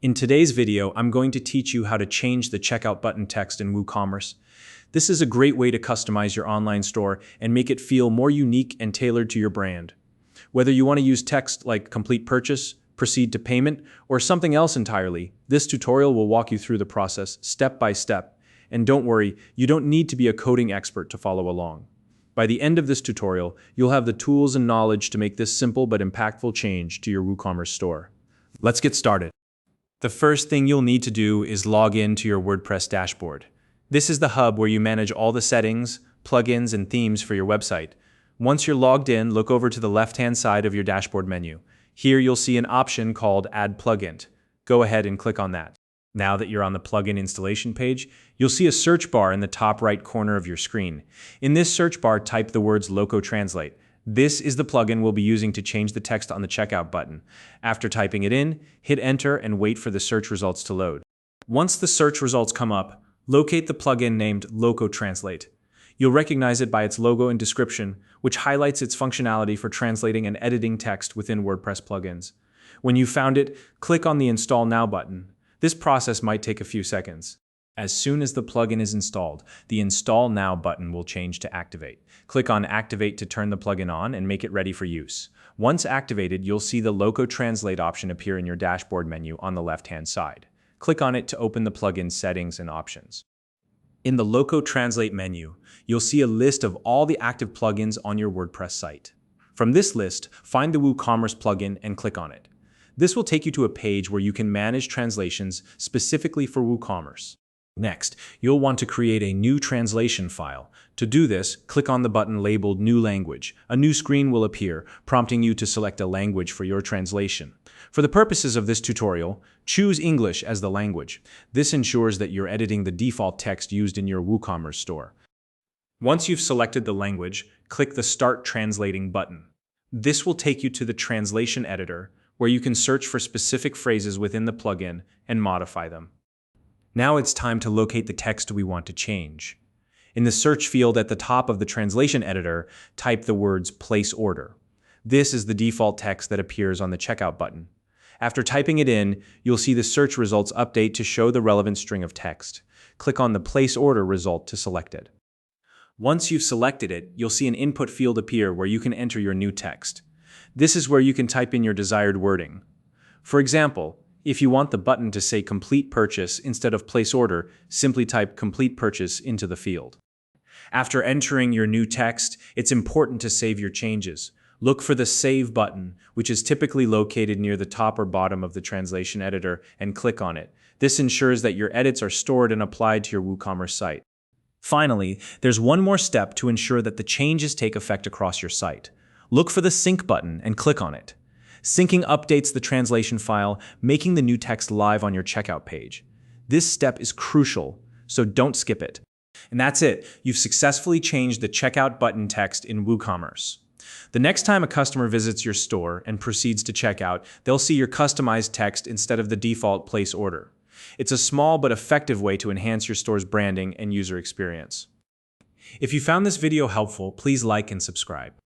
In today's video, I'm going to teach you how to change the checkout button text in WooCommerce. This is a great way to customize your online store and make it feel more unique and tailored to your brand. Whether you want to use text like complete purchase, proceed to payment, or something else entirely, this tutorial will walk you through the process step by step. And don't worry, you don't need to be a coding expert to follow along. By the end of this tutorial, you'll have the tools and knowledge to make this simple but impactful change to your WooCommerce store. Let's get started. The first thing you'll need to do is log in to your WordPress dashboard. This is the hub where you manage all the settings, plugins, and themes for your website. Once you're logged in, look over to the left-hand side of your dashboard menu. Here you'll see an option called Add Plugin. Go ahead and click on that. Now that you're on the plugin installation page, you'll see a search bar in the top right corner of your screen. In this search bar, type the words Loco Translate. This is the plugin we'll be using to change the text on the checkout button. After typing it in, hit enter and wait for the search results to load. Once the search results come up, locate the plugin named Loco Translate. You'll recognize it by its logo and description, which highlights its functionality for translating and editing text within WordPress plugins. When you've found it, click on the Install Now button. This process might take a few seconds. As soon as the plugin is installed, the Install Now button will change to Activate. Click on Activate to turn the plugin on and make it ready for use. Once activated, you'll see the Loco Translate option appear in your dashboard menu on the left-hand side. Click on it to open the plugin's settings and options. In the Loco Translate menu, you'll see a list of all the active plugins on your WordPress site. From this list, find the WooCommerce plugin and click on it. This will take you to a page where you can manage translations specifically for WooCommerce. Next, you'll want to create a new translation file. To do this, click on the button labeled New Language. A new screen will appear, prompting you to select a language for your translation. For the purposes of this tutorial, choose English as the language. This ensures that you're editing the default text used in your WooCommerce store. Once you've selected the language, click the Start Translating button. This will take you to the translation editor, where you can search for specific phrases within the plugin and modify them. Now it's time to locate the text we want to change. In the search field at the top of the translation editor, type the words Place Order. This is the default text that appears on the checkout button. After typing it in, you'll see the search results update to show the relevant string of text. Click on the Place Order result to select it. Once you've selected it, you'll see an input field appear where you can enter your new text. This is where you can type in your desired wording. For example, if you want the button to say Complete Purchase instead of Place Order, simply type Complete Purchase into the field. After entering your new text, it's important to save your changes. Look for the Save button, which is typically located near the top or bottom of the translation editor, and click on it. This ensures that your edits are stored and applied to your WooCommerce site. Finally, there's one more step to ensure that the changes take effect across your site. Look for the Sync button and click on it. Syncing updates the translation file, making the new text live on your checkout page. This step is crucial, so don't skip it. And that's it. You've successfully changed the checkout button text in WooCommerce. The next time a customer visits your store and proceeds to checkout, they'll see your customized text instead of the default place order. It's a small but effective way to enhance your store's branding and user experience. If you found this video helpful, please like and subscribe.